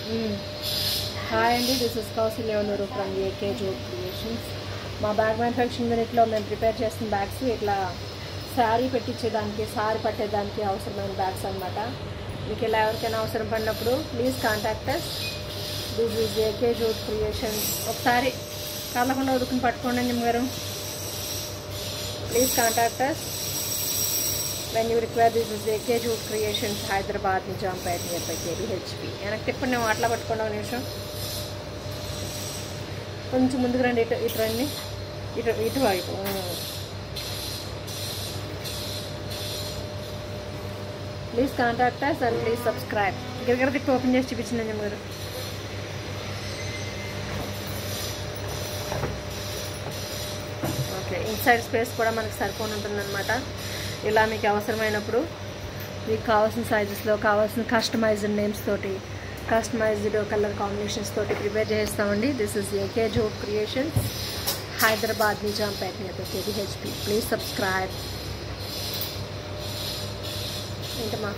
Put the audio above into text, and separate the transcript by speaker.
Speaker 1: Hi అండి, this is Kaushalya ఉన్నారు from AK job creations. మా బ్యాగ్ మ్యానుఫ్యాక్చరింగ్ యూనిట్లో మేము ప్రిపేర్ చేస్తున్న బ్యాగ్స్ ఇట్లా శారీ పెట్టించేదానికి, సారీ పట్టేదానికి అవసరమైన బ్యాగ్స్ అనమాట. మీకు ఇలా ఎవరికైనా అవసరం పడినప్పుడు please contact us. This is AK job creations. ఒకసారి కళ్ళకుండా ఉడుకుని పట్టుకోండి అండి గారు. Please contact us when you require. This is AK Jute Creations, Hyderabad, Nijampet, nearby KBHP. వెనక్కి తిప్పండి, నేను అట్లా పట్టుకోండి ఒక నిమిషం. కొంచెం ముందుకు రండి, ఇటు రండి, ఇటువైపు. Please contact us and please subscribe. గిరగిర తిప్పి ఓపెన్ చేసి చూపించిందండి మీరు. ఓకే, ఇన్సైడ్ స్పేస్ కూడా మనకు సరిపోని ఉంటుందన్నమాట. ఇలా మీకు అవసరమైనప్పుడు మీకు కావాల్సిన సైజెస్లో కావాల్సిన కస్టమైజ్డ్ నేమ్స్ తోటి, కస్టమైజ్డ్ కలర్ కాంబినేషన్స్ తోటి ప్రిపేర్ చేస్తామండి. This is AK job creations, Hyderabad, Nizampet near KBHP. Please subscribe. ఏంటమ్మా?